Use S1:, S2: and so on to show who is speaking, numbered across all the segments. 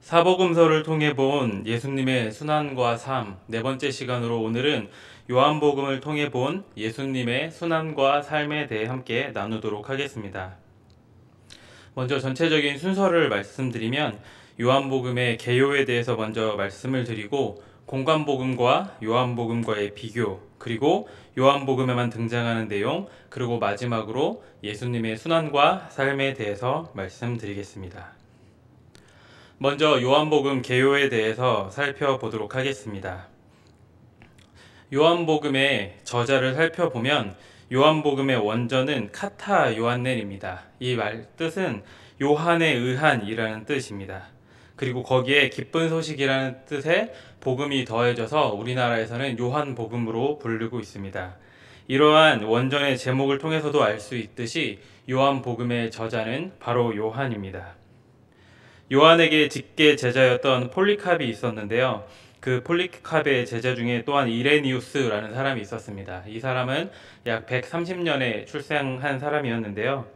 S1: 사복음서를 통해 본 예수님의 순환과 삶, 네 번째 시간으로 오늘은 요한복음을 통해 본 예수님의 순환과 삶에 대해 함께 나누도록 하겠습니다. 먼저 전체적인 순서를 말씀드리면 요한복음의 개요에 대해서 먼저 말씀을 드리고 공관복음과 요한복음과의 비교, 그리고 요한복음에만 등장하는 내용, 그리고 마지막으로 예수님의 순환과 삶에 대해서 말씀드리겠습니다. 먼저 요한복음 개요에 대해서 살펴보도록 하겠습니다. 요한복음의 저자를 살펴보면 요한복음의 원전은 카타 요한넬입니다. 이 말 뜻은 요한에 의한이라는 뜻입니다. 그리고 거기에 기쁜 소식이라는 뜻의 복음이 더해져서 우리나라에서는 요한복음으로 부르고 있습니다. 이러한 원전의 제목을 통해서도 알 수 있듯이 요한복음의 저자는 바로 요한입니다. 요한에게 직계 제자였던 폴리캅이 있었는데요. 그 폴리캅의 제자 중에 또한 이레니우스라는 사람이 있었습니다. 이 사람은 약 130년에 출생한 사람이었는데요.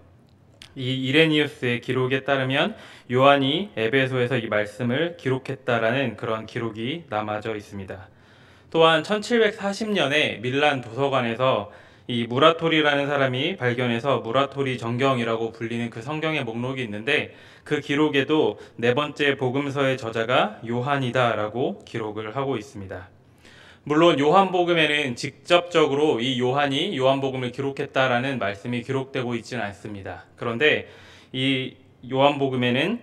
S1: 이 이레니우스의 기록에 따르면 요한이 에베소에서 이 말씀을 기록했다라는 그런 기록이 남아져 있습니다. 또한 1740년에 밀란 도서관에서 이 무라토리라는 사람이 발견해서 무라토리 정경이라고 불리는 그 성경의 목록이 있는데 그 기록에도 네 번째 복음서의 저자가 요한이다라고 기록을 하고 있습니다. 물론 요한복음에는 직접적으로 이 요한이 요한복음을 기록했다라는 말씀이 기록되고 있지는 않습니다. 그런데 이 요한복음에는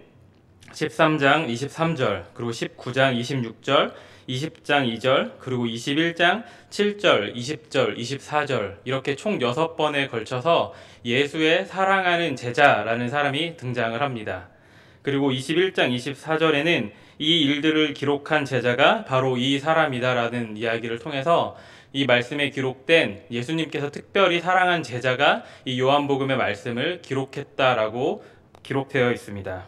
S1: 13장 23절, 그리고 19장 26절, 20장 2절, 그리고 21장 7절, 20절, 24절 이렇게 총 6번에 걸쳐서 예수의 사랑하는 제자라는 사람이 등장을 합니다. 그리고 21장 24절에는 이 일들을 기록한 제자가 바로 이 사람이다라는 이야기를 통해서 이 말씀에 기록된 예수님께서 특별히 사랑한 제자가 이 요한복음의 말씀을 기록했다라고 기록되어 있습니다.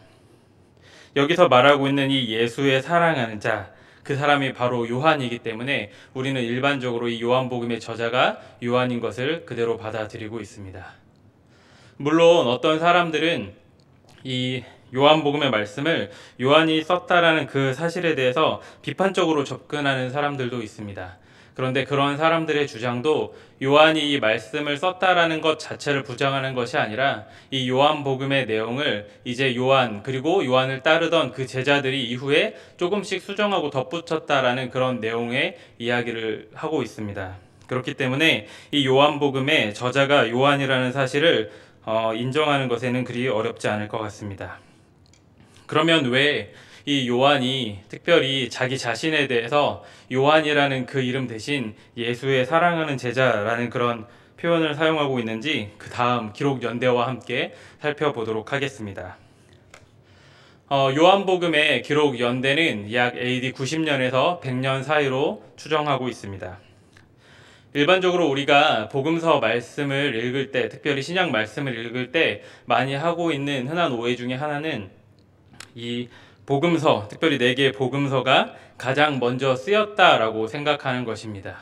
S1: 여기서 말하고 있는 이 예수의 사랑하는 자, 그 사람이 바로 요한이기 때문에 우리는 일반적으로 이 요한복음의 저자가 요한인 것을 그대로 받아들이고 있습니다. 물론 어떤 사람들은 이 요한복음의 말씀을 요한이 썼다라는 그 사실에 대해서 비판적으로 접근하는 사람들도 있습니다. 그런데 그런 사람들의 주장도 요한이 이 말씀을 썼다라는 것 자체를 부정하는 것이 아니라 이 요한복음의 내용을 이제 요한 그리고 요한을 따르던 그 제자들이 이후에 조금씩 수정하고 덧붙였다라는 그런 내용의 이야기를 하고 있습니다. 그렇기 때문에 이 요한복음의 저자가 요한이라는 사실을 인정하는 것에는 그리 어렵지 않을 것 같습니다. 그러면 왜 이 요한이 특별히 자기 자신에 대해서 요한이라는 그 이름 대신 예수의 사랑하는 제자라는 그런 표현을 사용하고 있는지 그 다음 기록 연대와 함께 살펴보도록 하겠습니다. 요한복음의 기록 연대는 약 AD 90년에서 100년 사이로 추정하고 있습니다. 일반적으로 우리가 복음서 말씀을 읽을 때, 특별히 신약 말씀을 읽을 때 많이 하고 있는 흔한 오해 중에 하나는 이 복음서, 특별히 4개의 복음서가 가장 먼저 쓰였다라고 생각하는 것입니다.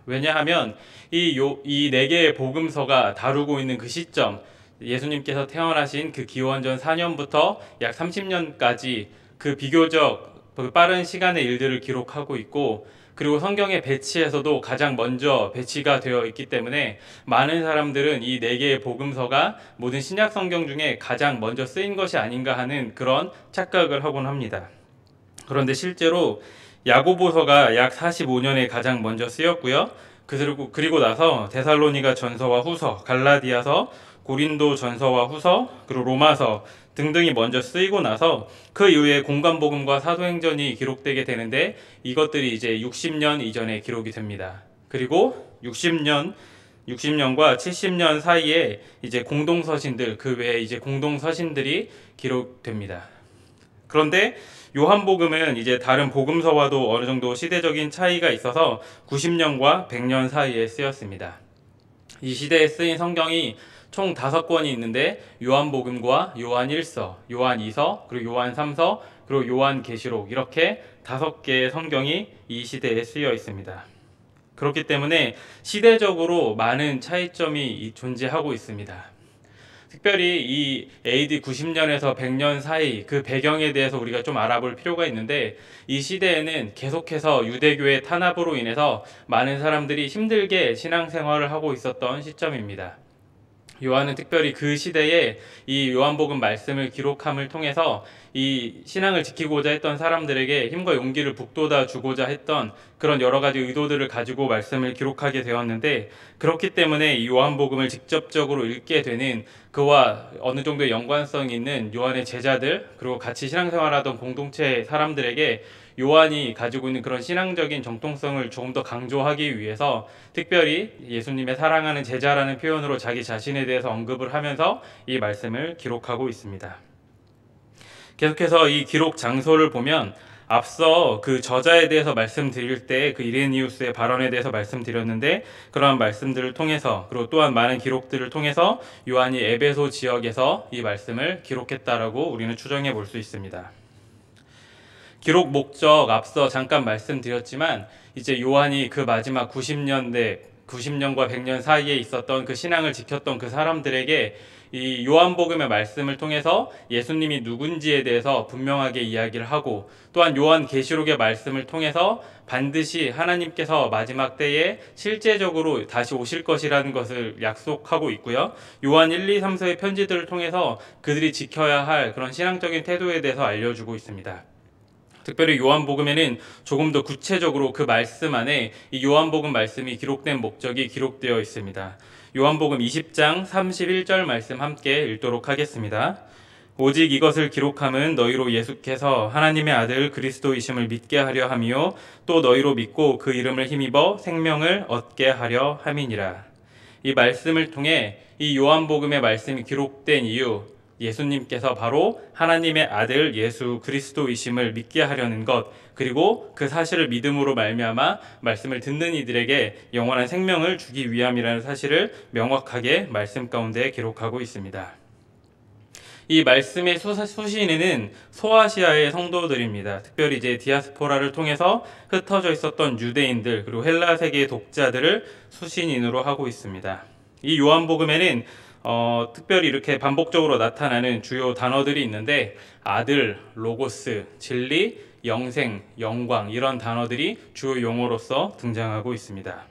S1: 왜냐하면 이 4개의 복음서가 다루고 있는 그 시점, 예수님께서 태어나신 그 기원전 4년부터 약 30년까지 그 비교적 빠른 시간의 일들을 기록하고 있고, 그리고 성경의 배치에서도 가장 먼저 배치가 되어 있기 때문에 많은 사람들은 이 4개의 복음서가 모든 신약 성경 중에 가장 먼저 쓰인 것이 아닌가 하는 그런 착각을 하곤 합니다. 그런데 실제로 야고보서가 약 45년에 가장 먼저 쓰였고요. 그리고 나서 데살로니가 전서와 후서, 갈라디아서, 고린도 전서와 후서, 그리고 로마서 등등이 먼저 쓰이고 나서 그 이후에 공관복음과 사도행전이 기록되게 되는데 이것들이 이제 60년 이전에 기록이 됩니다. 그리고 60년과 70년 사이에 이제 공동서신들, 그 외에 이제 공동서신들이 기록됩니다. 그런데 요한복음은 이제 다른 복음서와도 어느 정도 시대적인 차이가 있어서 90년과 100년 사이에 쓰였습니다. 이 시대에 쓰인 성경이 총 5권이 있는데 요한복음과 요한 1서, 요한 2서, 그리고 요한 3서, 그리고 요한 계시록 이렇게 5개의 성경이 이 시대에 쓰여 있습니다. 그렇기 때문에 시대적으로 많은 차이점이 존재하고 있습니다. 특별히 이 AD 90년에서 100년 사이 그 배경에 대해서 우리가 좀 알아볼 필요가 있는데, 이 시대에는 계속해서 유대교의 탄압으로 인해서 많은 사람들이 힘들게 신앙생활을 하고 있었던 시점입니다. 요한은 특별히 그 시대에 이 요한복음 말씀을 기록함을 통해서 이 신앙을 지키고자 했던 사람들에게 힘과 용기를 북돋아 주고자 했던 그런 여러 가지 의도들을 가지고 말씀을 기록하게 되었는데, 그렇기 때문에 이 요한복음을 직접적으로 읽게 되는 그와 어느 정도의 연관성이 있는 요한의 제자들, 그리고 같이 신앙생활하던 공동체 사람들에게 요한이 가지고 있는 그런 신앙적인 정통성을 조금 더 강조하기 위해서 특별히 예수님의 사랑하는 제자라는 표현으로 자기 자신에 대해서 언급을 하면서 이 말씀을 기록하고 있습니다. 계속해서 이 기록 장소를 보면, 앞서 그 저자에 대해서 말씀드릴 때 그 이레니우스의 발언에 대해서 말씀드렸는데, 그러한 말씀들을 통해서, 그리고 또한 많은 기록들을 통해서 요한이 에베소 지역에서 이 말씀을 기록했다라고 우리는 추정해 볼 수 있습니다. 기록 목적 앞서 잠깐 말씀드렸지만, 이제 요한이 그 마지막 90년과 100년 사이에 있었던 그 신앙을 지켰던 그 사람들에게 이 요한복음의 말씀을 통해서 예수님이 누군지에 대해서 분명하게 이야기를 하고, 또한 요한계시록의 말씀을 통해서 반드시 하나님께서 마지막 때에 실제적으로 다시 오실 것이라는 것을 약속하고 있고요. 요한 1, 2, 3서의 편지들을 통해서 그들이 지켜야 할 그런 신앙적인 태도에 대해서 알려주고 있습니다. 특별히 요한복음에는 조금 더 구체적으로 그 말씀 안에 이 요한복음 말씀이 기록된 목적이 기록되어 있습니다. 요한복음 20장 31절 말씀 함께 읽도록 하겠습니다. 오직 이것을 기록함은 너희로 예수께서 하나님의 아들 그리스도이심을 믿게 하려 함이요 또 너희로 믿고 그 이름을 힘입어 생명을 얻게 하려 함이니라. 이 말씀을 통해 이 요한복음의 말씀이 기록된 이유, 예수님께서 바로 하나님의 아들 예수 그리스도이심을 믿게 하려는 것, 그리고 그 사실을 믿음으로 말미암아 말씀을 듣는 이들에게 영원한 생명을 주기 위함이라는 사실을 명확하게 말씀 가운데 기록하고 있습니다. 이 말씀의 수신인은 소아시아의 성도들입니다. 특별히 이제 디아스포라를 통해서 흩어져 있었던 유대인들, 그리고 헬라 세계의 독자들을 수신인으로 하고 있습니다. 이 요한복음에는 특별히 이렇게 반복적으로 나타나는 주요 단어들이 있는데, 아들, 로고스, 진리, 영생, 영광, 이런 단어들이 주요 용어로서 등장하고 있습니다.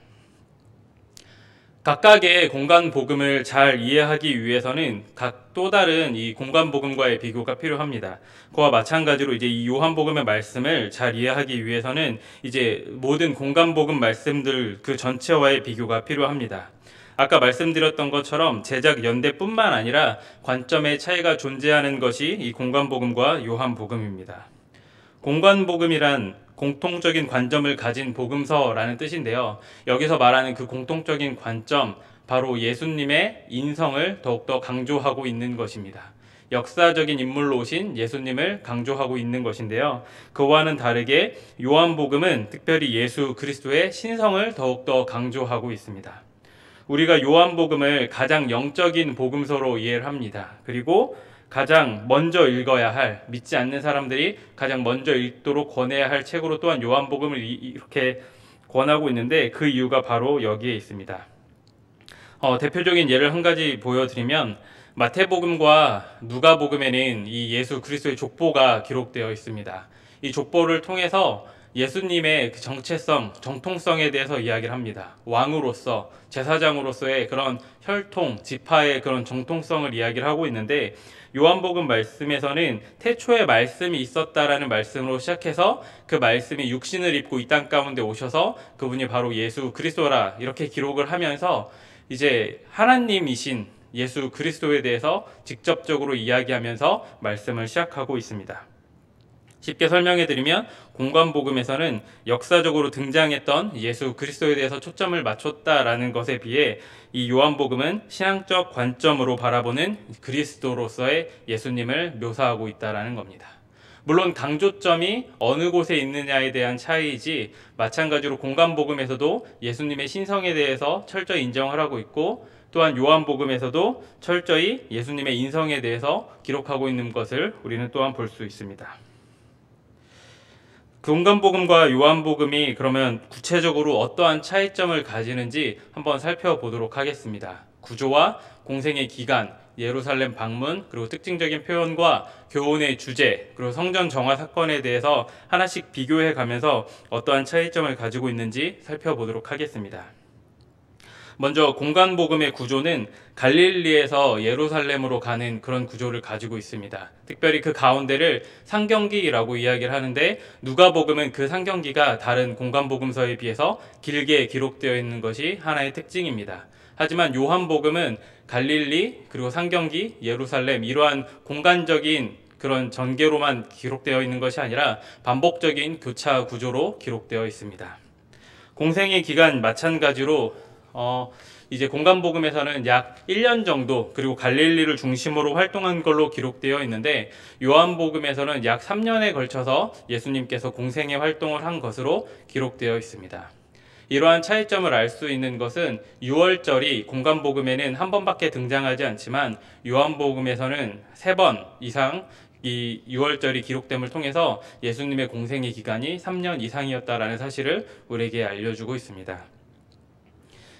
S1: 각각의 공간 복음을 잘 이해하기 위해서는 각 또 다른 이 공간 복음과의 비교가 필요합니다. 그와 마찬가지로 이제 이 요한복음의 말씀을 잘 이해하기 위해서는 이제 모든 공간 복음 말씀들 그 전체와의 비교가 필요합니다. 아까 말씀드렸던 것처럼 제작 연대뿐만 아니라 관점의 차이가 존재하는 것이 이 공간복음과 요한복음입니다. 공간복음이란 공통적인 관점을 가진 복음서라는 뜻인데요. 여기서 말하는 그 공통적인 관점, 바로 예수님의 인성을 더욱더 강조하고 있는 것입니다. 역사적인 인물로 오신 예수님을 강조하고 있는 것인데요. 그와는 다르게 요한복음은 특별히 예수 그리스도의 신성을 더욱더 강조하고 있습니다. 우리가 요한복음을 가장 영적인 복음서로 이해를 합니다. 그리고 가장 먼저 읽어야 할, 믿지 않는 사람들이 가장 먼저 읽도록 권해야 할 책으로 또한 요한복음을 이렇게 권하고 있는데, 그 이유가 바로 여기에 있습니다. 대표적인 예를 한 가지 보여드리면, 마태복음과 누가복음에는 이 예수 그리스도의 족보가 기록되어 있습니다. 이 족보를 통해서 예수님의 그 정체성, 정통성에 대해서 이야기를 합니다. 왕으로서, 제사장으로서의 그런 혈통, 지파의 그런 정통성을 이야기를 하고 있는데, 요한복음 말씀에서는 태초에 말씀이 있었다라는 말씀으로 시작해서 그 말씀이 육신을 입고 이 땅 가운데 오셔서 그분이 바로 예수 그리스도라, 이렇게 기록을 하면서 이제 하나님이신 예수 그리스도에 대해서 직접적으로 이야기하면서 말씀을 시작하고 있습니다. 쉽게 설명해 드리면, 공간복음에서는 역사적으로 등장했던 예수 그리스도에 대해서 초점을 맞췄다라는 것에 비해 이 요한복음은 신앙적 관점으로 바라보는 그리스도로서의 예수님을 묘사하고 있다라는 겁니다. 물론 강조점이 어느 곳에 있느냐에 대한 차이이지, 마찬가지로 공간복음에서도 예수님의 신성에 대해서 철저히 인정을 하고 있고, 또한 요한복음에서도 철저히 예수님의 인성에 대해서 기록하고 있는 것을 우리는 또한 볼 수 있습니다. 공간복음과 요한복음이 그러면 구체적으로 어떠한 차이점을 가지는지 한번 살펴보도록 하겠습니다. 구조와 공생의 기간, 예루살렘 방문, 그리고 특징적인 표현과 교훈의 주제, 그리고 성전 정화 사건에 대해서 하나씩 비교해 가면서 어떠한 차이점을 가지고 있는지 살펴보도록 하겠습니다. 먼저 공간 복음의 구조는 갈릴리에서 예루살렘으로 가는 그런 구조를 가지고 있습니다. 특별히 그 가운데를 상경기라고 이야기를 하는데, 누가복음은 그 상경기가 다른 공간 복음서에 비해서 길게 기록되어 있는 것이 하나의 특징입니다. 하지만 요한복음은 갈릴리, 그리고 상경기, 예루살렘, 이러한 공간적인 그런 전개로만 기록되어 있는 것이 아니라 반복적인 교차 구조로 기록되어 있습니다. 공생의 기간 마찬가지로 이제 공간복음에서는 약 1년 정도, 그리고 갈릴리를 중심으로 활동한 걸로 기록되어 있는데, 요한복음에서는 약 3년에 걸쳐서 예수님께서 공생의 활동을 한 것으로 기록되어 있습니다. 이러한 차이점을 알 수 있는 것은 유월절이 공간복음에는 한 번밖에 등장하지 않지만 요한복음에서는 3번 이상 이 유월절이 기록됨을 통해서 예수님의 공생의 기간이 3년 이상이었다라는 사실을 우리에게 알려주고 있습니다.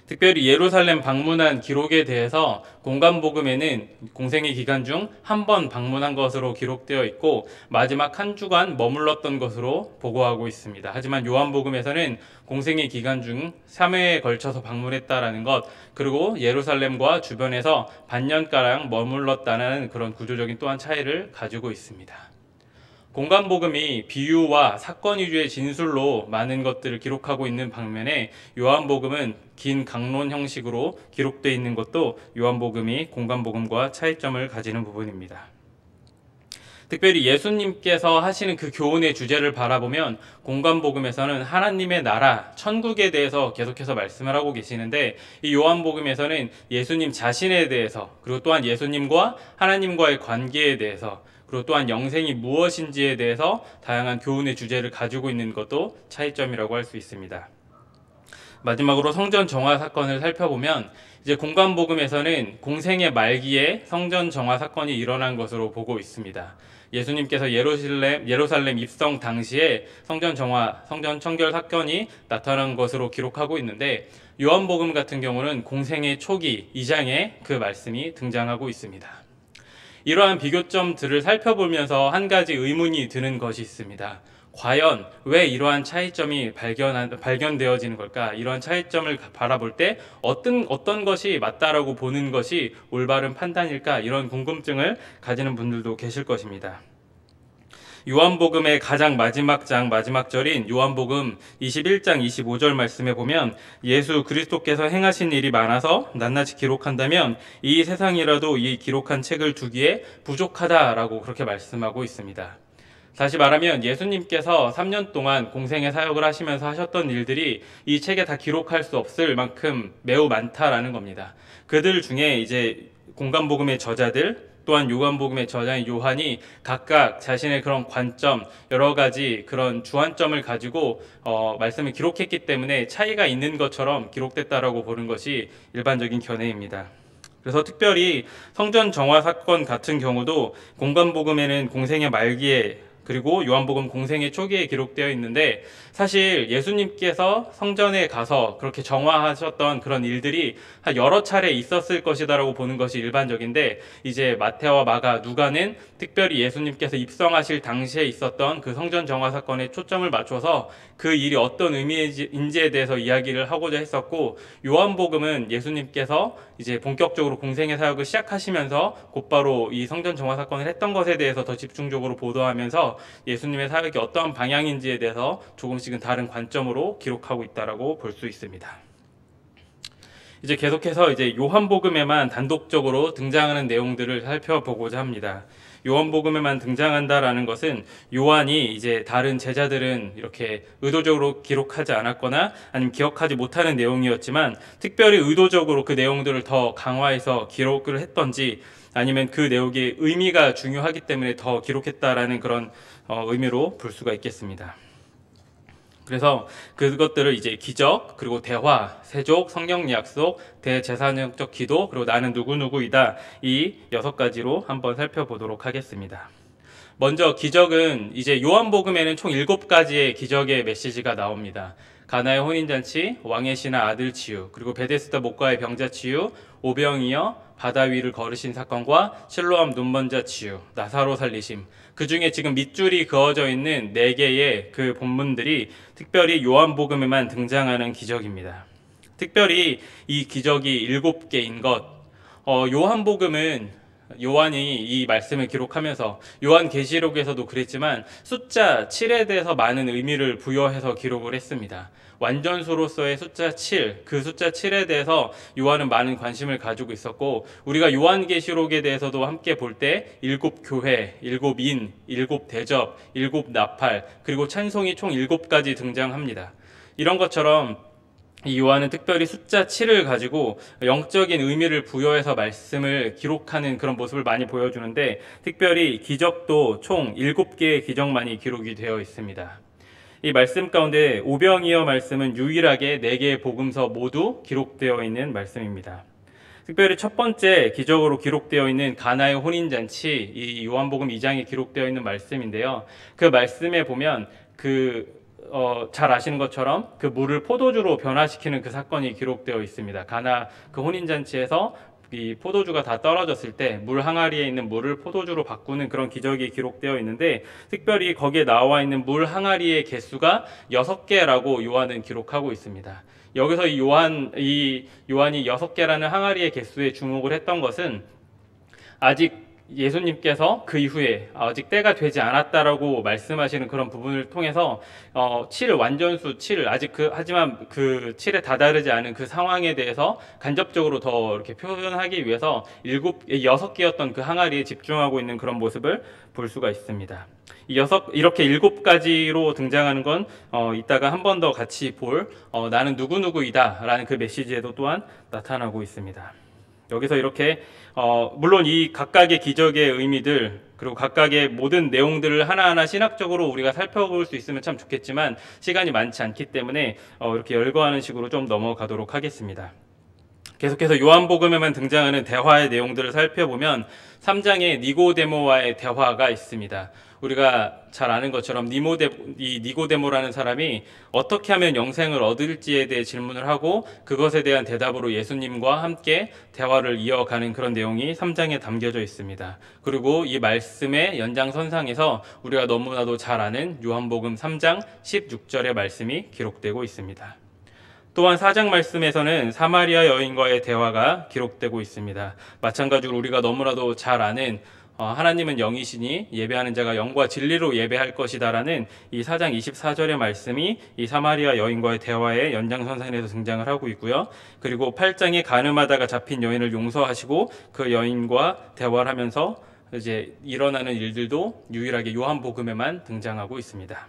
S1: 특별히 예루살렘 방문한 기록에 대해서 공간복음에는 공생의 기간 중 한 번 방문한 것으로 기록되어 있고 마지막 한 주간 머물렀던 것으로 보고하고 있습니다. 하지만 요한복음에서는 공생의 기간 중 3회에 걸쳐서 방문했다라는 것, 그리고 예루살렘과 주변에서 반년가량 머물렀다는 그런 구조적인 또한 차이를 가지고 있습니다. 공간복음이 비유와 사건 위주의 진술로 많은 것들을 기록하고 있는 반면에 요한복음은 긴 강론 형식으로 기록되어 있는 것도 요한복음이 공간복음과 차이점을 가지는 부분입니다. 특별히 예수님께서 하시는 그 교훈의 주제를 바라보면 공간복음에서는 하나님의 나라, 천국에 대해서 계속해서 말씀을 하고 계시는데, 이 요한복음에서는 예수님 자신에 대해서, 그리고 또한 예수님과 하나님과의 관계에 대해서, 그리고 또한 영생이 무엇인지에 대해서 다양한 교훈의 주제를 가지고 있는 것도 차이점이라고 할 수 있습니다. 마지막으로 성전 정화 사건을 살펴보면, 이제 공간복음에서는 공생의 말기에 성전 정화 사건이 일어난 것으로 보고 있습니다. 예수님께서 예루살렘 입성 당시에 성전 정화, 성전 청결 사건이 나타난 것으로 기록하고 있는데, 요한복음 같은 경우는 공생의 초기 2장에 그 말씀이 등장하고 있습니다. 이러한 비교점들을 살펴보면서 한 가지 의문이 드는 것이 있습니다. 과연 왜 이러한 차이점이 발견되어지는 걸까? 이러한 차이점을 바라볼 때 어떤 것이 맞다라고 보는 것이 올바른 판단일까? 이런 궁금증을 가지는 분들도 계실 것입니다. 요한복음의 가장 마지막 장, 마지막 절인 요한복음 21장 25절 말씀에 보면, 예수 그리스도께서 행하신 일이 많아서 낱낱이 기록한다면 이 세상이라도 이 기록한 책을 두기에 부족하다라고 그렇게 말씀하고 있습니다. 다시 말하면 예수님께서 3년 동안 공생의 사역을 하시면서 하셨던 일들이 이 책에 다 기록할 수 없을 만큼 매우 많다라는 겁니다. 그들 중에 이제 공간복음의 저자들, 또한 요한복음의 저자인 요한이 각각 자신의 그런 관점, 여러 가지 그런 주안점을 가지고 말씀을 기록했기 때문에 차이가 있는 것처럼 기록됐다라고 보는 것이 일반적인 견해입니다. 그래서 특별히 성전 정화 사건 같은 경우도 공간복음에는 공생의 말기에, 그리고 요한복음 공생의 초기에 기록되어 있는데, 사실 예수님께서 성전에 가서 그렇게 정화하셨던 그런 일들이 여러 차례 있었을 것이다라고 보는 것이 일반적인데, 이제 마태와 마가, 누가는 특별히 예수님께서 입성하실 당시에 있었던 그 성전 정화 사건에 초점을 맞춰서 그 일이 어떤 의미인지에 대해서 이야기를 하고자 했었고, 요한복음은 예수님께서 이제 본격적으로 공생의 사역을 시작하시면서 곧바로 이 성전 정화 사건을 했던 것에 대해서 더 집중적으로 보도하면서 예수님의 사역이 어떠한 방향인지에 대해서 조금씩은 다른 관점으로 기록하고 있다라고 볼 수 있습니다. 이제 계속해서 이제 요한복음에만 단독적으로 등장하는 내용들을 살펴보고자 합니다. 요한복음에만 등장한다라는 것은 요한이 이제 다른 제자들은 이렇게 의도적으로 기록하지 않았거나 아니면 기억하지 못하는 내용이었지만, 특별히 의도적으로 그 내용들을 더 강화해서 기록을 했던지, 아니면 그 내용의 의미가 중요하기 때문에 더 기록했다라는 그런 의미로 볼 수가 있겠습니다. 그래서 그것들을 이제 기적, 그리고 대화, 세족, 성령 약속, 대제사장적 기도, 그리고 나는 누구누구이다, 이 6가지로 한번 살펴보도록 하겠습니다. 먼저 기적은 이제 요한복음에는 총 7가지의 기적의 메시지가 나옵니다. 가나의 혼인잔치, 왕의 신하 아들 치유, 그리고 베데스다 목가의 병자 치유, 오병이어, 바다 위를 걸으신 사건과 실로암 눈먼자 치유, 나사로 살리심, 그 중에 지금 밑줄이 그어져 있는 4개의 그 본문들이 특별히 요한복음에만 등장하는 기적입니다. 특별히 이 기적이 7개인 것, 요한복음은 요한이 이 말씀을 기록하면서 요한계시록에서도 그랬지만 숫자 7에 대해서 많은 의미를 부여해서 기록을 했습니다. 완전수로서의 숫자 7, 그 숫자 7에 대해서 요한은 많은 관심을 가지고 있었고, 우리가 요한계시록에 대해서도 함께 볼 때 7교회, 7인, 7대접, 7나팔, 그리고 찬송이 총 7가지 등장합니다. 이런 것처럼 이 요한은 특별히 숫자 7을 가지고 영적인 의미를 부여해서 말씀을 기록하는 그런 모습을 많이 보여주는데, 특별히 기적도 총 7개의 기적만이 기록이 되어 있습니다. 이 말씀 가운데 오병이어 말씀은 유일하게 4개의 복음서 모두 기록되어 있는 말씀입니다. 특별히 첫 번째 기적으로 기록되어 있는 가나의 혼인잔치, 이 요한복음 2장에 기록되어 있는 말씀인데요. 그 말씀에 보면 잘 아시는 것처럼 그 물을 포도주로 변화시키는 그 사건이 기록되어 있습니다. 가나 그 혼인잔치에서 이 포도주가 다 떨어졌을 때 물 항아리에 있는 물을 포도주로 바꾸는 그런 기적이 기록되어 있는데, 특별히 거기에 나와 있는 물 항아리의 개수가 6개라고 요한은 기록하고 있습니다. 여기서 이 요한이 6개라는 항아리의 개수에 주목을 했던 것은, 아직 예수님께서 그 이후에 아직 때가 되지 않았다라고 말씀하시는 그런 부분을 통해서 7 완전수 7 하지만 그 7에 다다르지 않은 그 상황에 대해서 간접적으로 더 이렇게 표현하기 위해서 6개였던 그 항아리에 집중하고 있는 그런 모습을 볼 수가 있습니다. 이렇게 7가지로 등장하는 건 이따가 한 번 더 같이 볼 나는 누구누구이다 라는 그 메시지에도 또한 나타나고 있습니다. 여기서 이렇게 물론 이 각각의 기적의 의미들, 그리고 각각의 모든 내용들을 하나하나 신학적으로 우리가 살펴볼 수 있으면 참 좋겠지만 시간이 많지 않기 때문에 이렇게 열거하는 식으로 좀 넘어가도록 하겠습니다. 계속해서 요한복음에만 등장하는 대화의 내용들을 살펴보면 3장에 니고데모와의 대화가 있습니다. 우리가 잘 아는 것처럼 니고데모라는 사람이 어떻게 하면 영생을 얻을지에 대해 질문을 하고, 그것에 대한 대답으로 예수님과 함께 대화를 이어가는 그런 내용이 3장에 담겨져 있습니다. 그리고 이 말씀의 연장선상에서 우리가 너무나도 잘 아는 요한복음 3장 16절의 말씀이 기록되고 있습니다. 또한 4장 말씀에서는 사마리아 여인과의 대화가 기록되고 있습니다. 마찬가지로 우리가 너무나도 잘 아는 하나님은 영이시니 예배하는 자가 영과 진리로 예배할 것이다라는 이 4장 24절의 말씀이 이 사마리아 여인과의 대화의 연장선상에서 등장을 하고 있고요. 그리고 8장에 간음하다가 잡힌 여인을 용서하시고 그 여인과 대화를 하면서 이제 일어나는 일들도 유일하게 요한복음에만 등장하고 있습니다.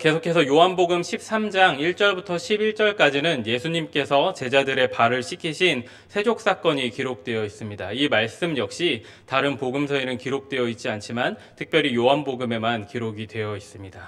S1: 계속해서 요한복음 13장 1절부터 11절까지는 예수님께서 제자들의 발을 씻기신 세족 사건이 기록되어 있습니다. 이 말씀 역시 다른 복음서에는 기록되어 있지 않지만 특별히 요한복음에만 기록이 되어 있습니다.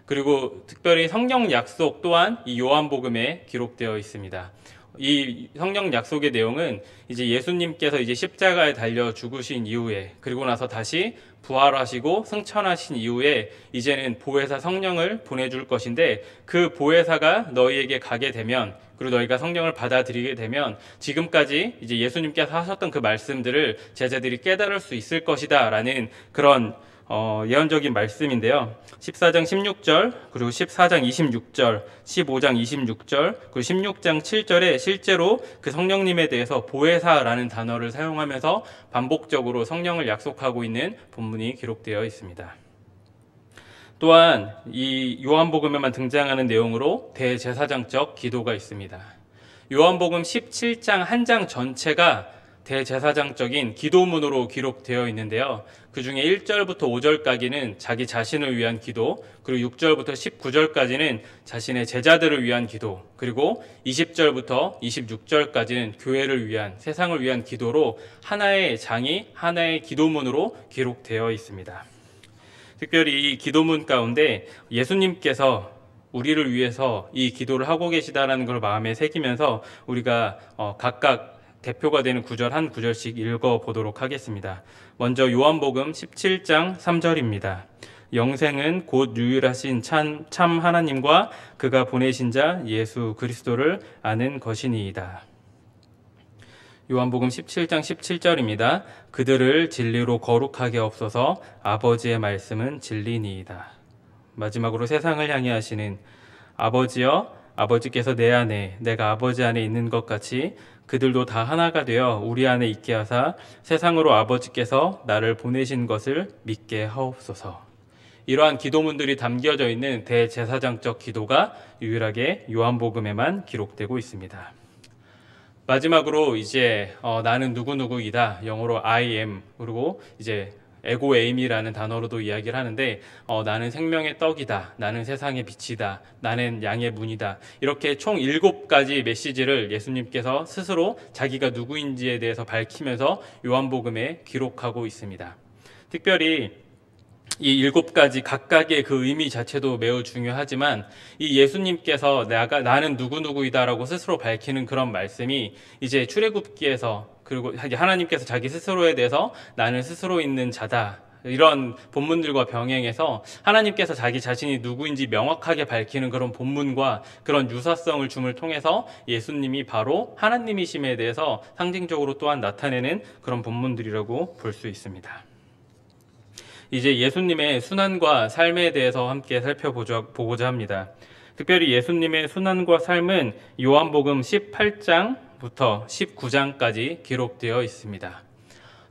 S1: 그리고 특별히 성령 약속 또한 이 요한복음에 기록되어 있습니다. 이 성령 약속의 내용은 이제 예수님께서 이제 십자가에 달려 죽으신 이후에, 그리고 나서 다시 부활하시고 승천하신 이후에 이제는 보혜사 성령을 보내줄 것인데, 그 보혜사가 너희에게 가게 되면, 그리고 너희가 성령을 받아들이게 되면 지금까지 이제 예수님께서 하셨던 그 말씀들을 제자들이 깨달을 수 있을 것이다 라는 그런 예언적인 말씀인데요. 14장 16절, 그리고 14장 26절, 15장 26절, 그리고 16장 7절에 실제로 그 성령님에 대해서 보혜사라는 단어를 사용하면서 반복적으로 성령을 약속하고 있는 본문이 기록되어 있습니다. 또한 이 요한복음에만 등장하는 내용으로 대제사장적 기도가 있습니다. 요한복음 17장 한 장 전체가 대제사장적인 기도문으로 기록되어 있는데요. 그 중에 1절부터 5절까지는 자기 자신을 위한 기도, 그리고 6절부터 19절까지는 자신의 제자들을 위한 기도, 그리고 20절부터 26절까지는 교회를 위한, 세상을 위한 기도로 하나의 장이 하나의 기도문으로 기록되어 있습니다. 특별히 이 기도문 가운데 예수님께서 우리를 위해서 이 기도를 하고 계시다는 걸 마음에 새기면서 우리가 각각 대표가 되는 구절 한 구절씩 읽어보도록 하겠습니다. 먼저 요한복음 17장 3절입니다. 영생은 곧 유일하신 참 하나님과 그가 보내신 자 예수 그리스도를 아는 것이니이다. 요한복음 17장 17절입니다. 그들을 진리로 거룩하게 없소서. 아버지의 말씀은 진리니이다. 마지막으로 세상을 향해 하시는 아버지여, 아버지께서 내 안에 내가 아버지 안에 있는 것 같이 그들도 다 하나가 되어 우리 안에 있게 하사 세상으로 아버지께서 나를 보내신 것을 믿게 하옵소서. 이러한 기도문들이 담겨져 있는 대제사장적 기도가 유일하게 요한복음에만 기록되고 있습니다. 마지막으로 이제 나는 누구누구이다, 영어로 I am, 그리고 이제 에고 에임이라는 단어로도 이야기를 하는데 나는 생명의 떡이다, 나는 세상의 빛이다, 나는 양의 문이다, 이렇게 총 7가지 메시지를 예수님께서 스스로 자기가 누구인지에 대해서 밝히면서 요한복음에 기록하고 있습니다. 특별히 이 7가지 각각의 그 의미 자체도 매우 중요하지만 이 예수님께서 나는 누구누구이다라고 스스로 밝히는 그런 말씀이 이제 출애굽기에서, 그리고 하나님께서 자기 스스로에 대해서 나는 스스로 있는 자다, 이런 본문들과 병행해서 하나님께서 자기 자신이 누구인지 명확하게 밝히는 그런 본문과 그런 유사성을 줌을 통해서 예수님이 바로 하나님이심에 대해서 상징적으로 또한 나타내는 그런 본문들이라고 볼 수 있습니다. 이제 예수님의 순환과 삶에 대해서 함께 살펴보고자 합니다. 특별히 예수님의 순환과 삶은 요한복음 18장부터 19장까지 기록되어 있습니다.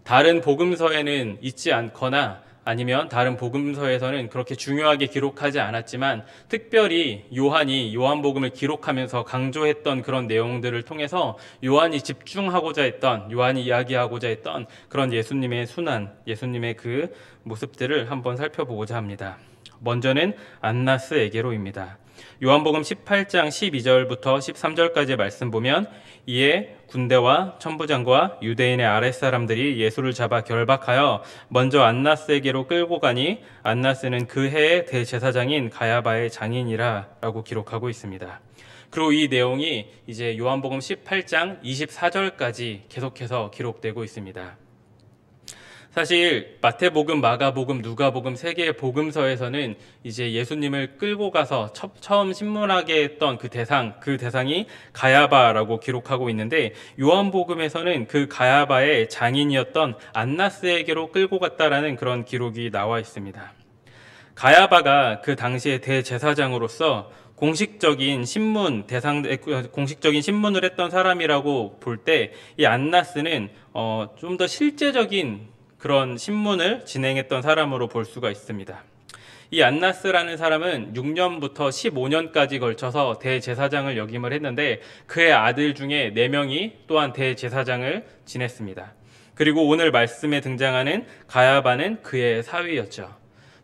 S1: 다른 복음서에는 있지 않거나 아니면 다른 복음서에서는 그렇게 중요하게 기록하지 않았지만 특별히 요한이 요한복음을 기록하면서 강조했던 그런 내용들을 통해서 요한이 집중하고자 했던, 요한이 이야기하고자 했던 그런 예수님의 순환, 예수님의 그 모습들을 한번 살펴보고자 합니다. 먼저는 안나스에게로입니다. 요한복음 18장 12절부터 13절까지의 말씀 보면 이에 군대와 천부장과 유대인의 아랫사람들이 예수를 잡아 결박하여 먼저 안나스에게로 끌고 가니 안나스는 그 해의 대제사장인 가야바의 장인이라 라고 기록하고 있습니다. 그리고 이 내용이 이제 요한복음 18장 24절까지 계속해서 기록되고 있습니다. 사실 마태복음, 마가복음, 누가복음 3개의 복음서에서는 이제 예수님을 끌고 가서 처음 신문하게 했던 그 대상이 가야바라고 기록하고 있는데 요한복음에서는 그 가야바의 장인이었던 안나스에게로 끌고 갔다라는 그런 기록이 나와 있습니다. 가야바가 그 당시의 대제사장으로서 공식적인 신문을 했던 사람이라고 볼 때 이 안나스는 좀 더 실제적인 그런 신문을 진행했던 사람으로 볼 수가 있습니다. 이 안나스라는 사람은 6년부터 15년까지 걸쳐서 대제사장을 역임을 했는데 그의 아들 중에 4명이 또한 대제사장을 지냈습니다. 그리고 오늘 말씀에 등장하는 가야바는 그의 사위였죠.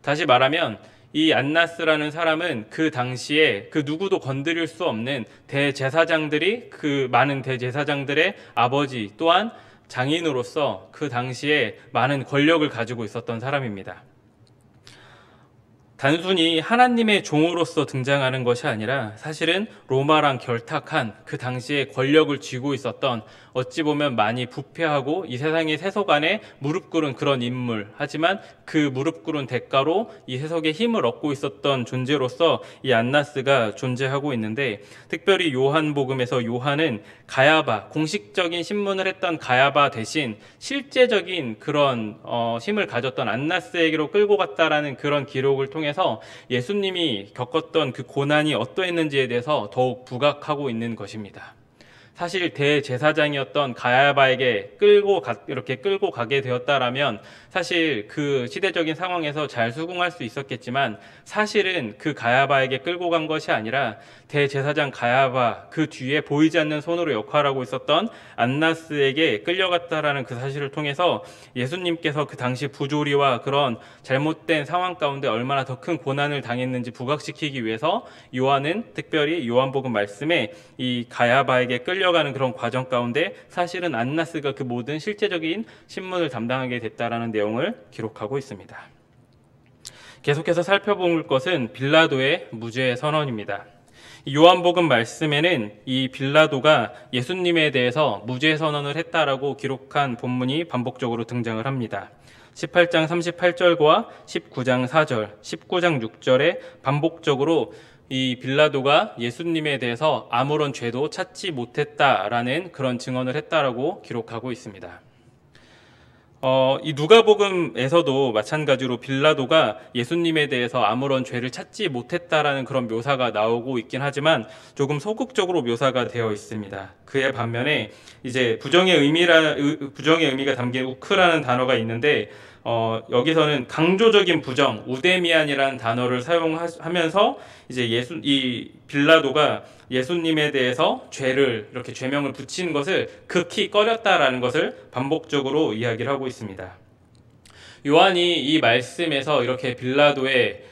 S1: 다시 말하면 이 안나스라는 사람은 그 당시에 그 누구도 건드릴 수 없는 대제사장들이, 그 많은 대제사장들의 아버지, 또한 장인으로서 그 당시에 많은 권력을 가지고 있었던 사람입니다. 단순히 하나님의 종으로서 등장하는 것이 아니라 사실은 로마랑 결탁한 그 당시에 권력을 쥐고 있었던, 어찌 보면 많이 부패하고 이 세상의 세속 안에 무릎 꿇은 그런 인물, 하지만 그 무릎 꿇은 대가로 이 세속의 힘을 얻고 있었던 존재로서 이 안나스가 존재하고 있는데, 특별히 요한복음에서 요한은 가야바, 공식적인 신문을 했던 가야바 대신 실제적인 그런 힘을 가졌던 안나스에게로 끌고 갔다라는 그런 기록을 통해서 예수님이 겪었던 그 고난이 어떠했는지에 대해서 더욱 부각하고 있는 것입니다. 사실 대제사장이었던 가야바에게 이렇게 끌고 가게 되었다라면 사실 그 시대적인 상황에서 잘 수긍할 수 있었겠지만, 사실은 그 가야바에게 끌고 간 것이 아니라 대제사장 가야바 그 뒤에 보이지 않는 손으로 역할하고 있었던 안나스에게 끌려갔다라는 그 사실을 통해서 예수님께서 그 당시 부조리와 그런 잘못된 상황 가운데 얼마나 더 큰 고난을 당했는지 부각시키기 위해서 요한은 특별히 요한복음 말씀에 이 가야바에게 끌려가는 그런 과정 가운데 사실은 안나스가 그 모든 실제적인 신문을 담당하게 됐다라는 내용을 기록하고 있습니다. 계속해서 살펴볼 것은 빌라도의 무죄 선언입니다. 요한복음 말씀에는 이 빌라도가 예수님에 대해서 무죄 선언을 했다라고 기록한 본문이 반복적으로 등장을 합니다. 18장 38절과 19장 4절, 19장 6절에 반복적으로 이 빌라도가 예수님에 대해서 아무런 죄도 찾지 못했다라는 그런 증언을 했다라고 기록하고 있습니다. 이 누가복음에서도 마찬가지로 빌라도가 예수님에 대해서 아무런 죄를 찾지 못했다라는 그런 묘사가 나오고 있긴 하지만 조금 소극적으로 묘사가 되어 있습니다. 그에 반면에 이제 부정의 의미가 담긴 우크라는 단어가 있는데 여기서는 강조적인 부정, 우데미안이라는 단어를 사용하면서 이제 이 빌라도가 예수님에 대해서 죄를 이렇게 죄명을 붙이는 것을 극히 꺼렸다라는 것을 반복적으로 이야기를 하고 있습니다. 요한이 이 말씀에서 이렇게 빌라도의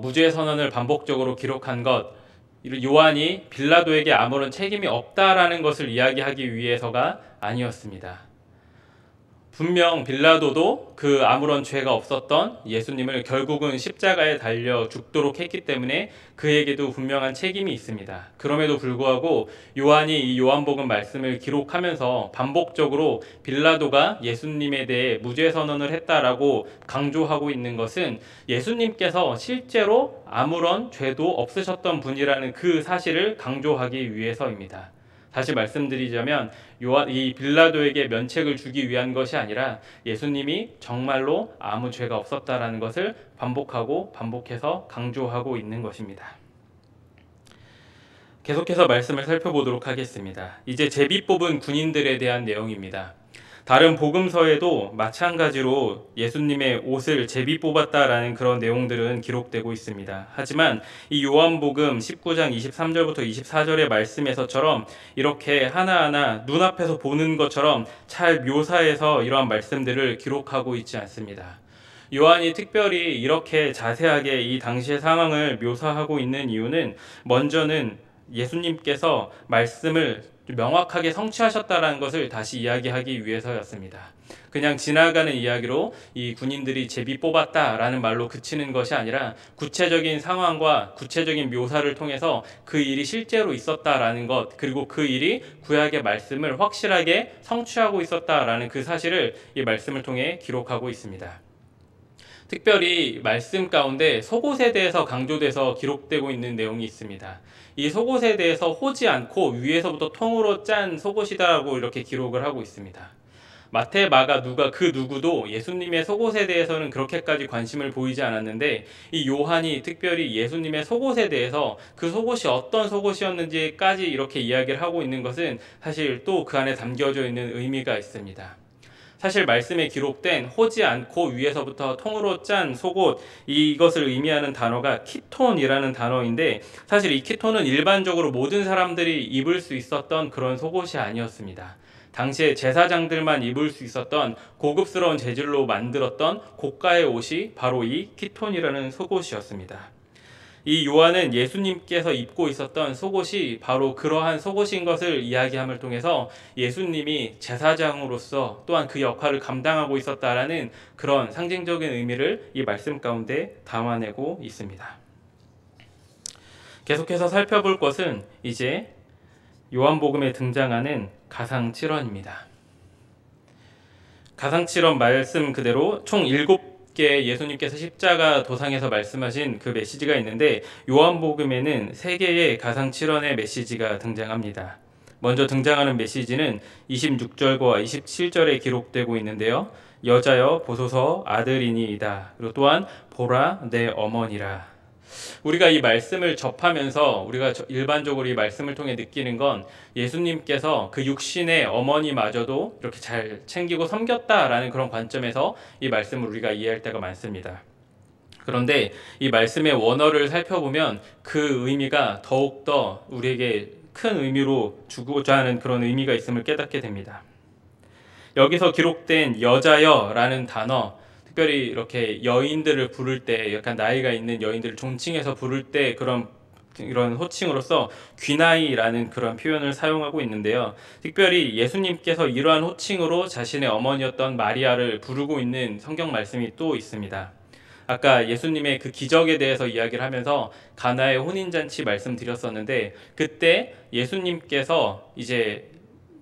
S1: 무죄 선언을 반복적으로 기록한 것, 요한이 빌라도에게 아무런 책임이 없다라는 것을 이야기하기 위해서가 아니었습니다. 분명 빌라도도 그 아무런 죄가 없었던 예수님을 결국은 십자가에 달려 죽도록 했기 때문에 그에게도 분명한 책임이 있습니다. 그럼에도 불구하고 요한이 이 요한복음 말씀을 기록하면서 반복적으로 빌라도가 예수님에 대해 무죄 선언을 했다라고 강조하고 있는 것은 예수님께서 실제로 아무런 죄도 없으셨던 분이라는 그 사실을 강조하기 위해서입니다. 다시 말씀드리자면 이 빌라도에게 면책을 주기 위한 것이 아니라 예수님이 정말로 아무 죄가 없었다라는 것을 반복해서 강조하고 있는 것입니다. 계속해서 말씀을 살펴보도록 하겠습니다. 이제 제비 뽑은 군인들에 대한 내용입니다. 다른 복음서에도 마찬가지로 예수님의 옷을 제비 뽑았다라는 그런 내용들은 기록되고 있습니다. 하지만 이 요한복음 19장 23절부터 24절의 말씀에서처럼 이렇게 하나하나 눈앞에서 보는 것처럼 잘 묘사해서 이러한 말씀들을 기록하고 있지 않습니다. 요한이 특별히 이렇게 자세하게 이 당시의 상황을 묘사하고 있는 이유는 먼저는 예수님께서 말씀을 명확하게 성취하셨다는 것을 다시 이야기하기 위해서였습니다. 그냥 지나가는 이야기로 이 군인들이 제비 뽑았다라는 말로 그치는 것이 아니라 구체적인 상황과 구체적인 묘사를 통해서 그 일이 실제로 있었다라는 것, 그리고 그 일이 구약의 말씀을 확실하게 성취하고 있었다라는 그 사실을 이 말씀을 통해 기록하고 있습니다. 특별히 말씀 가운데 속옷에 대해서 강조돼서 기록되고 있는 내용이 있습니다. 이 속옷에 대해서 호지 않고 위에서부터 통으로 짠 속옷이다라고 이렇게 기록을 하고 있습니다. 마태, 마가, 누가 그 누구도 예수님의 속옷에 대해서는 그렇게까지 관심을 보이지 않았는데 이 요한이 특별히 예수님의 속옷에 대해서 그 속옷이 어떤 속옷이었는지까지 이렇게 이야기를 하고 있는 것은 사실 또 그 안에 담겨져 있는 의미가 있습니다. 사실 말씀에 기록된 호지 않고 위에서부터 통으로 짠 속옷, 이것을 의미하는 단어가 키톤이라는 단어인데 사실 이 키톤은 일반적으로 모든 사람들이 입을 수 있었던 그런 속옷이 아니었습니다. 당시에 제사장들만 입을 수 있었던 고급스러운 재질로 만들었던 고가의 옷이 바로 이 키톤이라는 속옷이었습니다. 이 요한은 예수님께서 입고 있었던 속옷이 바로 그러한 속옷인 것을 이야기함을 통해서 예수님이 제사장으로서 또한 그 역할을 감당하고 있었다라는 그런 상징적인 의미를 이 말씀 가운데 담아내고 있습니다. 계속해서 살펴볼 것은 이제 요한복음에 등장하는 가상칠언입니다. 가상칠언 말씀 그대로 총 7개 예수님께서 십자가 도상에서 말씀하신 그 메시지가 있는데 요한복음에는 3개의 가상칠언의 메시지가 등장합니다. 먼저 등장하는 메시지는 26절과 27절에 기록되고 있는데요. 여자여 보소서 아들이니이다. 그리고 또한 보라 내 어머니라. 우리가 이 말씀을 접하면서 우리가 일반적으로 이 말씀을 통해 느끼는 건 예수님께서 그 육신의 어머니마저도 이렇게 잘 챙기고 섬겼다라는 그런 관점에서 이 말씀을 우리가 이해할 때가 많습니다. 그런데 이 말씀의 원어를 살펴보면 그 의미가 더욱더 우리에게 큰 의미로 주고자 하는 그런 의미가 있음을 깨닫게 됩니다. 여기서 기록된 여자여라는 단어, 특별히 이렇게 여인들을 부를 때 약간 나이가 있는 여인들을 존칭해서 부를 때 이런 호칭으로서 귀나이라는 그런 표현을 사용하고 있는데요. 특별히 예수님께서 이러한 호칭으로 자신의 어머니였던 마리아를 부르고 있는 성경 말씀이 또 있습니다. 아까 예수님의 그 기적에 대해서 이야기를 하면서 가나의 혼인잔치 말씀드렸었는데 그때 예수님께서 이제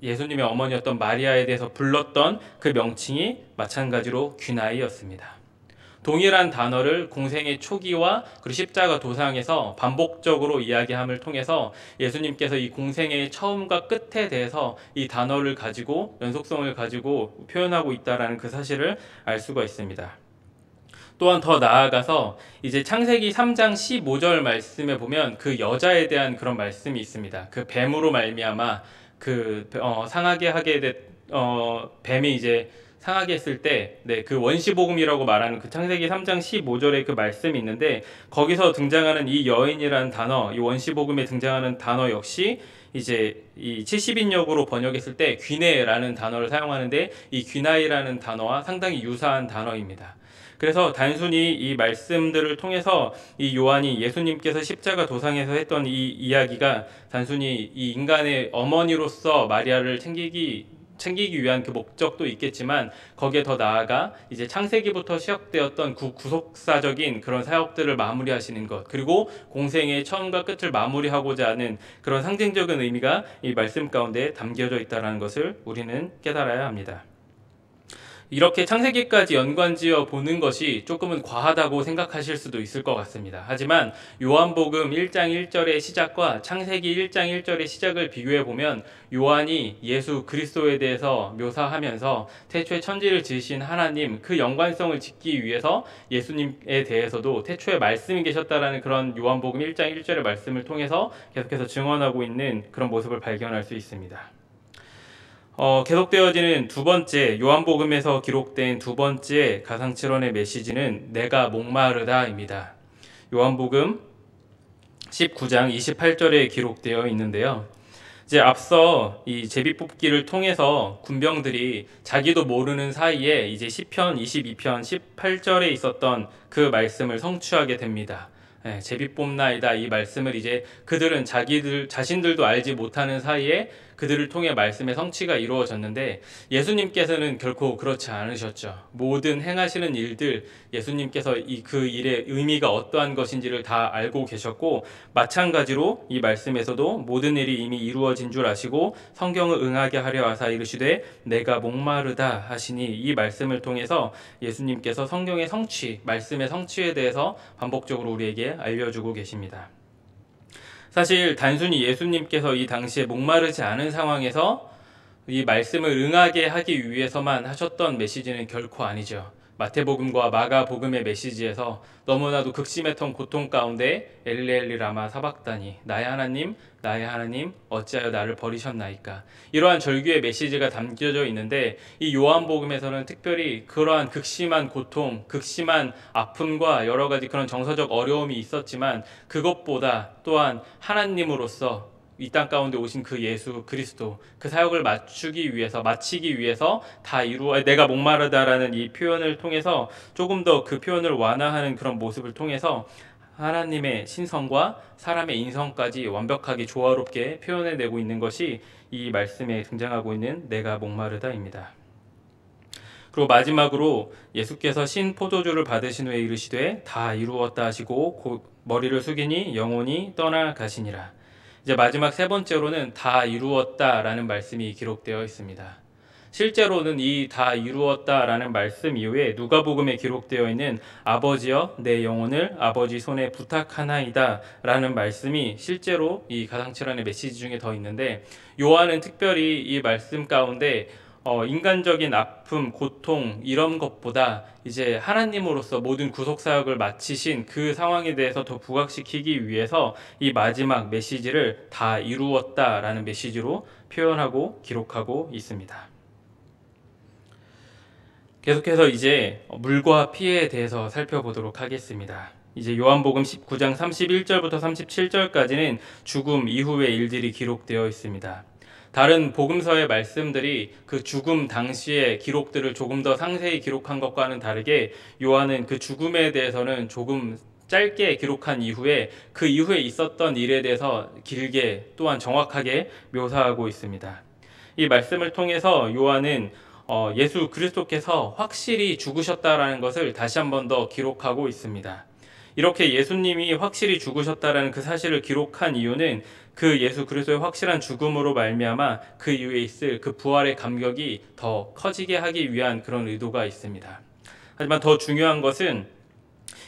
S1: 예수님의 어머니였던 마리아에 대해서 불렀던 그 명칭이 마찬가지로 귀나이였습니다. 동일한 단어를 공생의 초기와 그리고 십자가 도상에서 반복적으로 이야기함을 통해서 예수님께서 이 공생의 처음과 끝에 대해서 이 단어를 가지고 연속성을 가지고 표현하고 있다라는 그 사실을 알 수가 있습니다. 또한 더 나아가서 이제 창세기 3장 15절 말씀에 보면 그 여자에 대한 그런 말씀이 있습니다. 그 뱀으로 말미암아 상하게 하게 된 뱀이 이제 상하게 했을 때, 그 원시복음이라고 말하는 그 창세기 3장 15절에 그 말씀이 있는데, 거기서 등장하는 이 여인이라는 단어, 이 원시복음에 등장하는 단어 역시 이제 이 70인역으로 번역했을 때 귀네라는 단어를 사용하는데, 이 귀나이라는 단어와 상당히 유사한 단어입니다. 그래서 단순히 이 말씀들을 통해서 이 요한이 예수님께서 십자가 도상에서 했던 이 이야기가 단순히 이 인간의 어머니로서 마리아를 챙기기 위한 그 목적도 있겠지만, 거기에 더 나아가 이제 창세기부터 시작되었던 구속사적인 그런 사역들을 마무리하시는 것, 그리고 공생의 처음과 끝을 마무리하고자 하는 그런 상징적인 의미가 이 말씀 가운데 담겨져 있다는 것을 우리는 깨달아야 합니다. 이렇게 창세기까지 연관지어 보는 것이 조금은 과하다고 생각하실 수도 있을 것 같습니다. 하지만 요한복음 1장 1절의 시작과 창세기 1장 1절의 시작을 비교해 보면, 요한이 예수 그리스도에 대해서 묘사하면서 태초에 천지를 지으신 하나님, 그 연관성을 짓기 위해서 예수님에 대해서도 태초에 말씀이 계셨다라는 그런 요한복음 1장 1절의 말씀을 통해서 계속해서 증언하고 있는 그런 모습을 발견할 수 있습니다. 계속되어지는 두 번째, 요한복음에서 기록된 두 번째 가상칠언의 메시지는 내가 목마르다입니다. 요한복음 19장 28절에 기록되어 있는데요. 이제 앞서 이 제비뽑기를 통해서 군병들이 자기도 모르는 사이에 이제 시편 22편 18절에 있었던 그 말씀을 성취하게 됩니다. 제비뽑나이다, 이 말씀을 이제 그들은 자신들도 알지 못하는 사이에 그들을 통해 말씀의 성취가 이루어졌는데, 예수님께서는 결코 그렇지 않으셨죠. 모든 행하시는 일들, 예수님께서 그 일의 의미가 어떠한 것인지를 다 알고 계셨고, 마찬가지로 이 말씀에서도 모든 일이 이미 이루어진 줄 아시고 성경을 응하게 하려 하사 이르시되 내가 목마르다 하시니, 이 말씀을 통해서 예수님께서 성경의 성취, 말씀의 성취에 대해서 반복적으로 우리에게 알려주고 계십니다. 사실 단순히 예수님께서 이 당시에 목마르지 않은 상황에서 이 말씀을 응하게 하기 위해서만 하셨던 메시지는 결코 아니죠. 마태복음과 마가복음의 메시지에서 너무나도 극심했던 고통 가운데 엘리 라마 사박다니, 나의 하나님 어찌하여 나를 버리셨나이까, 이러한 절규의 메시지가 담겨져 있는데, 이 요한복음에서는 특별히 그러한 극심한 고통, 극심한 아픔과 여러 가지 그런 정서적 어려움이 있었지만, 그것보다 또한 하나님으로서 이 땅 가운데 오신 그 예수 그리스도, 그 사역을 마치기 위해서 다 이루어 내가 목마르다라는 이 표현을 통해서 조금 더 그 표현을 완화하는 그런 모습을 통해서 하나님의 신성과 사람의 인성까지 완벽하게 조화롭게 표현해내고 있는 것이 이 말씀에 등장하고 있는 내가 목마르다입니다. 그리고 마지막으로 예수께서 신 포도주를 받으신 후에 이르시되 다 이루었다 하시고 머리를 숙이니 영혼이 떠나가시니라. 이제 마지막 세 번째로는 다 이루었다라는 말씀이 기록되어 있습니다. 실제로는 이 다 이루었다라는 말씀 이후에 누가복음에 기록되어 있는 아버지여 내 영혼을 아버지 손에 부탁하나이다 라는 말씀이 실제로 이 가상칠언의 메시지 중에 더 있는데, 요한은 특별히 이 말씀 가운데 인간적인 아픔, 고통 이런 것보다 이제 하나님으로서 모든 구속사역을 마치신 그 상황에 대해서 더 부각시키기 위해서 이 마지막 메시지를 다 이루었다라는 메시지로 표현하고 기록하고 있습니다. 계속해서 이제 물과 피에 대해서 살펴보도록 하겠습니다. 이제 요한복음 19장 31절부터 37절까지는 죽음 이후의 일들이 기록되어 있습니다. 다른 복음서의 말씀들이 그 죽음 당시의 기록들을 조금 더 상세히 기록한 것과는 다르게, 요한은 그 죽음에 대해서는 조금 짧게 기록한 이후에 그 이후에 있었던 일에 대해서 길게 또한 정확하게 묘사하고 있습니다. 이 말씀을 통해서 요한은 예수 그리스도께서 확실히 죽으셨다라는 것을 다시 한 번 더 기록하고 있습니다. 이렇게 예수님이 확실히 죽으셨다라는 그 사실을 기록한 이유는 그 예수 그리스도의 확실한 죽음으로 말미암아 그 이후에 있을 그 부활의 감격이 더 커지게 하기 위한 그런 의도가 있습니다. 하지만 더 중요한 것은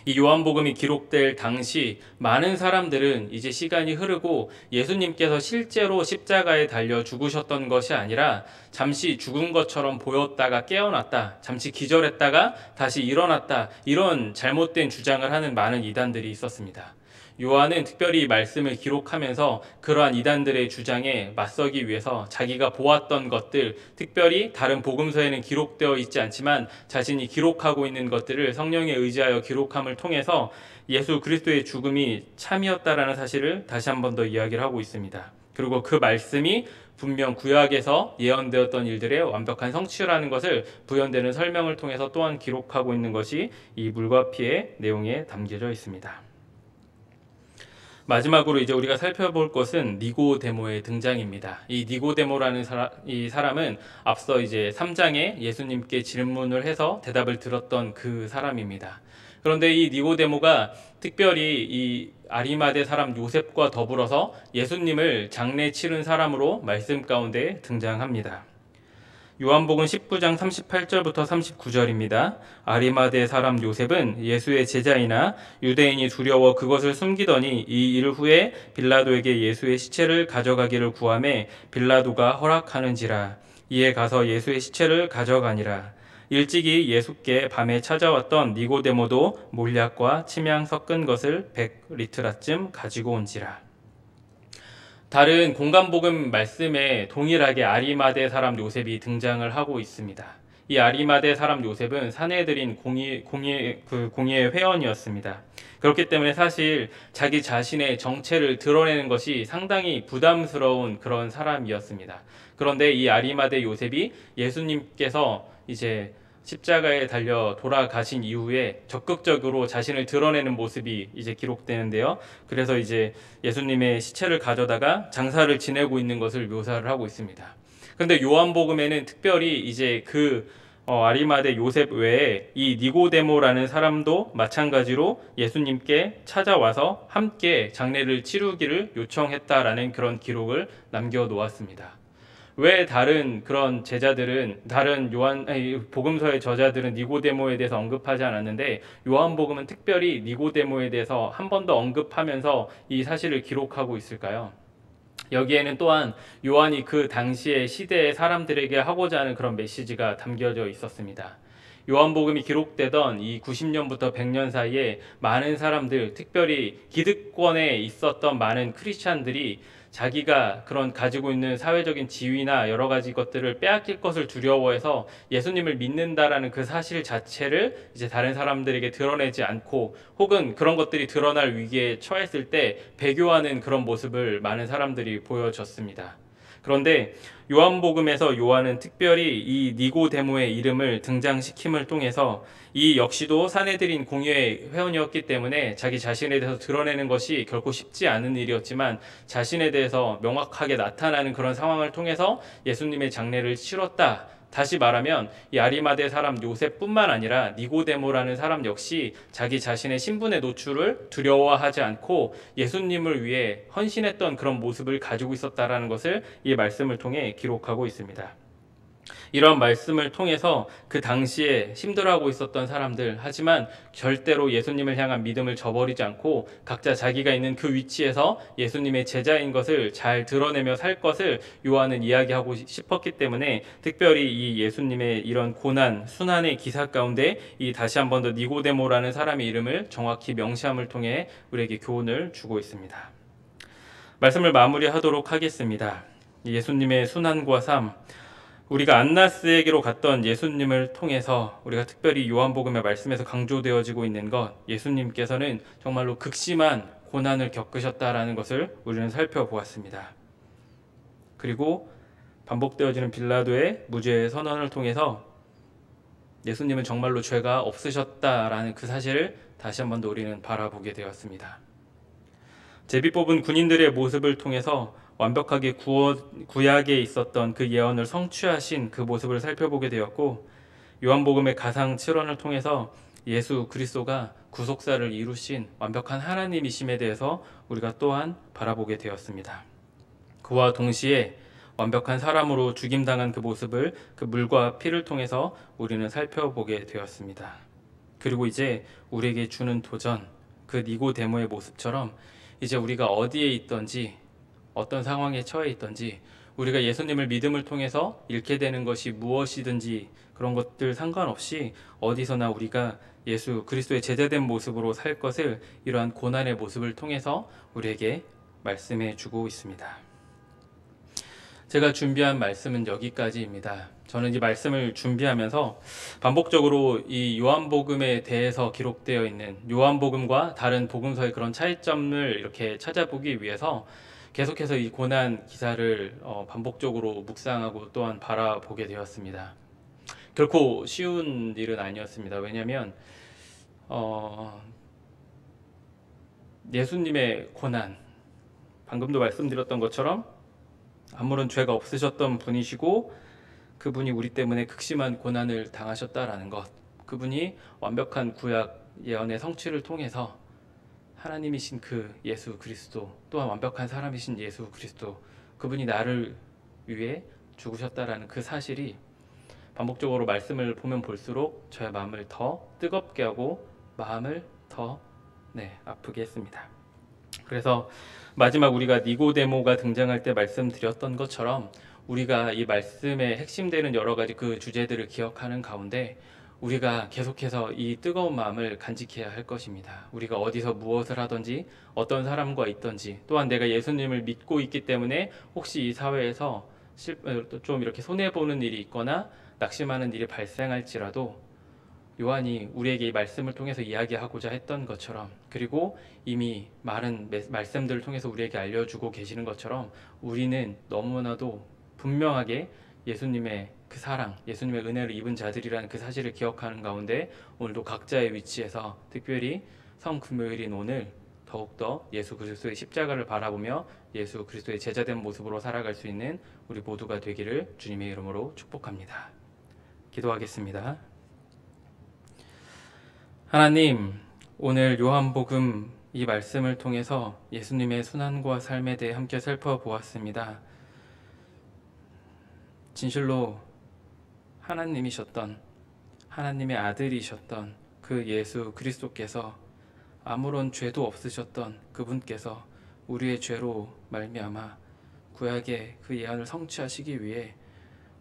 S1: 이 요한복음이 기록될 당시 많은 사람들은 이제 시간이 흐르고 예수님께서 실제로 십자가에 달려 죽으셨던 것이 아니라 잠시 죽은 것처럼 보였다가 깨어났다, 잠시 기절했다가 다시 일어났다, 이런 잘못된 주장을 하는 많은 이단들이 있었습니다. 요한은 특별히 이 말씀을 기록하면서 그러한 이단들의 주장에 맞서기 위해서 자기가 보았던 것들, 특별히 다른 복음서에는 기록되어 있지 않지만 자신이 기록하고 있는 것들을 성령에 의지하여 기록함을 통해서 예수 그리스도의 죽음이 참이었다라는 사실을 다시 한 번 더 이야기를 하고 있습니다. 그리고 그 말씀이 분명 구약에서 예언되었던 일들의 완벽한 성취라는 것을 부연되는 설명을 통해서 또한 기록하고 있는 것이 이 물과 피의 내용에 담겨져 있습니다. 마지막으로 이제 우리가 살펴볼 것은 니고데모의 등장입니다. 이 니고데모라는 이 사람은 앞서 이제 3장에 예수님께 질문을 해서 대답을 들었던 그 사람입니다. 그런데 이 니고데모가 특별히 이 아리마대 사람 요셉과 더불어서 예수님을 장례 치른 사람으로 말씀 가운데 등장합니다. 요한복음 19장 38절부터 39절입니다. 아리마대 사람 요셉은 예수의 제자이나 유대인이 두려워 그것을 숨기더니 이 일 후에 빌라도에게 예수의 시체를 가져가기를 구하매 빌라도가 허락하는지라. 이에 가서 예수의 시체를 가져가니라. 일찍이 예수께 밤에 찾아왔던 니고데모도 몰약과 침향 섞은 것을 100리트라쯤 가지고 온지라. 다른 공간복음 말씀에 동일하게 아리마대 사람 요셉이 등장을 하고 있습니다. 이 아리마대 사람 요셉은 사내들인 공의의 회원이었습니다. 그렇기 때문에 사실 자기 자신의 정체를 드러내는 것이 상당히 부담스러운 그런 사람이었습니다. 그런데 이 아리마대 요셉이 예수님께서 이제 십자가에 달려 돌아가신 이후에 적극적으로 자신을 드러내는 모습이 이제 기록되는데요. 그래서 이제 예수님의 시체를 가져다가 장사를 지내고 있는 것을 묘사를 하고 있습니다. 그런데 요한복음에는 특별히 이제 아리마대 요셉 외에 이 니고데모라는 사람도 마찬가지로 예수님께 찾아와서 함께 장례를 치르기를 요청했다라는 그런 기록을 남겨 놓았습니다. 왜 다른 그런 제자들은 복음서의 저자들은 니고데모에 대해서 언급하지 않았는데 요한복음은 특별히 니고데모에 대해서 한 번 더 언급하면서 이 사실을 기록하고 있을까요? 여기에는 또한 요한이 그 당시의 시대의 사람들에게 하고자 하는 그런 메시지가 담겨져 있었습니다. 요한복음이 기록되던 이 90년부터 100년 사이에 많은 사람들, 특별히 기득권에 있었던 많은 크리스찬들이 자기가 그런 가지고 있는 사회적인 지위나 여러 가지 것들을 빼앗길 것을 두려워해서 예수님을 믿는다라는 그 사실 자체를 이제 다른 사람들에게 드러내지 않고 혹은 그런 것들이 드러날 위기에 처했을 때 배교하는 그런 모습을 많은 사람들이 보여줬습니다. 그런데 요한복음에서 요한은 특별히 이 니고데모의 이름을 등장시킴을 통해서 이 역시도 사내들인 공의회 회원이었기 때문에 자기 자신에 대해서 드러내는 것이 결코 쉽지 않은 일이었지만 자신에 대해서 명확하게 나타나는 그런 상황을 통해서 예수님의 장례를 치렀다. 다시 말하면 이 아리마대 사람 요셉뿐만 아니라 니고데모라는 사람 역시 자기 자신의 신분의 노출을 두려워하지 않고 예수님을 위해 헌신했던 그런 모습을 가지고 있었다라는 것을 이 말씀을 통해 기록하고 있습니다. 이런 말씀을 통해서 그 당시에 힘들어하고 있었던 사람들, 하지만 절대로 예수님을 향한 믿음을 저버리지 않고 각자 자기가 있는 그 위치에서 예수님의 제자인 것을 잘 드러내며 살 것을 요한은 이야기하고 싶었기 때문에 특별히 이 예수님의 이런 고난, 순환의 기사 가운데 이 다시 한 번 더 니고데모라는 사람의 이름을 정확히 명시함을 통해 우리에게 교훈을 주고 있습니다. 말씀을 마무리하도록 하겠습니다. 예수님의 순환과 삶, 우리가 안나스에게로 갔던 예수님을 통해서 우리가 특별히 요한복음의 말씀에서 강조되어지고 있는 것, 예수님께서는 정말로 극심한 고난을 겪으셨다라는 것을 우리는 살펴보았습니다. 그리고 반복되어지는 빌라도의 무죄 선언을 통해서 예수님은 정말로 죄가 없으셨다라는 그 사실을 다시 한 번 더 우리는 바라보게 되었습니다. 제비 뽑은 군인들의 모습을 통해서 완벽하게 구약에 있었던 그 예언을 성취하신 그 모습을 살펴보게 되었고, 요한복음의 가상 7원을 통해서 예수 그리스도가 구속사를 이루신 완벽한 하나님이심에 대해서 우리가 또한 바라보게 되었습니다. 그와 동시에 완벽한 사람으로 죽임당한 그 모습을 그 물과 피를 통해서 우리는 살펴보게 되었습니다. 그리고 이제 우리에게 주는 도전, 그 니고데모의 모습처럼 이제 우리가 어디에 있든지 어떤 상황에 처해 있든지 우리가 예수님을 믿음을 통해서 잃게 되는 것이 무엇이든지 그런 것들 상관없이 어디서나 우리가 예수 그리스도의 제자된 모습으로 살 것을 이러한 고난의 모습을 통해서 우리에게 말씀해 주고 있습니다. 제가 준비한 말씀은 여기까지입니다. 저는 이 말씀을 준비하면서 반복적으로 이 요한복음에 대해서 기록되어 있는 요한복음과 다른 복음서의 그런 차이점을 이렇게 찾아보기 위해서 계속해서 이 고난 기사를 반복적으로 묵상하고 또한 바라보게 되었습니다. 결코 쉬운 일은 아니었습니다. 왜냐하면 예수님의 고난, 방금도 말씀드렸던 것처럼 아무런 죄가 없으셨던 분이시고 그분이 우리 때문에 극심한 고난을 당하셨다라는 것, 그분이 완벽한 구약 예언의 성취를 통해서 하나님이신 그 예수 그리스도, 또한 완벽한 사람이신 예수 그리스도, 그분이 나를 위해 죽으셨다라는 그 사실이 반복적으로 말씀을 보면 볼수록 저의 마음을 더 뜨겁게 하고 마음을 더 아프게 했습니다. 그래서 마지막 우리가 니고데모가 등장할 때 말씀드렸던 것처럼 우리가 이 말씀의 핵심되는 여러 가지 그 주제들을 기억하는 가운데 우리가 계속해서 이 뜨거운 마음을 간직해야 할 것입니다. 우리가 어디서 무엇을 하든지 어떤 사람과 있든지 또한 내가 예수님을 믿고 있기 때문에 혹시 이 사회에서 좀 이렇게 손해보는 일이 있거나 낙심하는 일이 발생할지라도 요한이 우리에게 이 말씀을 통해서 이야기하고자 했던 것처럼, 그리고 이미 많은 말씀들을 통해서 우리에게 알려주고 계시는 것처럼 우리는 너무나도 분명하게 예수님의 그 사랑, 예수님의 은혜를 입은 자들이라는 그 사실을 기억하는 가운데 오늘도 각자의 위치에서 특별히 성금요일인 오늘 더욱더 예수 그리스도의 십자가를 바라보며 예수 그리스도의 제자된 모습으로 살아갈 수 있는 우리 모두가 되기를 주님의 이름으로 축복합니다. 기도하겠습니다. 하나님, 오늘 요한복음 이 말씀을 통해서 예수님의 순환과 삶에 대해 함께 살펴보았습니다. 진실로 하나님이셨던, 하나님의 아들이셨던 그 예수 그리스도께서 아무런 죄도 없으셨던 그분께서 우리의 죄로 말미암아 구약의 그 예언을 성취하시기 위해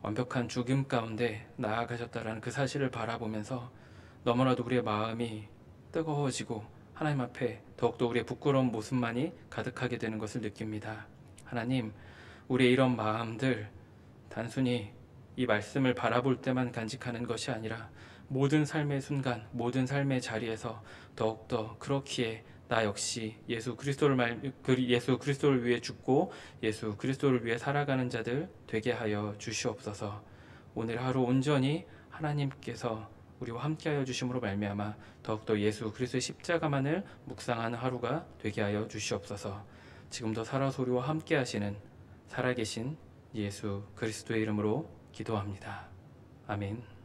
S1: 완벽한 죽음 가운데 나아가셨다라는 그 사실을 바라보면서 너무나도 우리의 마음이 뜨거워지고 하나님 앞에 더욱더 우리의 부끄러운 모습만이 가득하게 되는 것을 느낍니다. 하나님, 우리의 이런 마음들 단순히 이 말씀을 바라볼 때만 간직하는 것이 아니라 모든 삶의 순간, 모든 삶의 자리에서 더욱더 그렇기에 나 역시 예수 그리스도를 위해 죽고 예수 그리스도를 위해 살아가는 자들 되게 하여 주시옵소서. 오늘 하루 온전히 하나님께서 우리와 함께하여 주심으로 말미암아 더욱더 예수 그리스도의 십자가만을 묵상하는 하루가 되게 하여 주시옵소서. 지금도 살아서 우리와 함께하시는 살아계신 예수 그리스도의 이름으로 기도합니다. 아멘.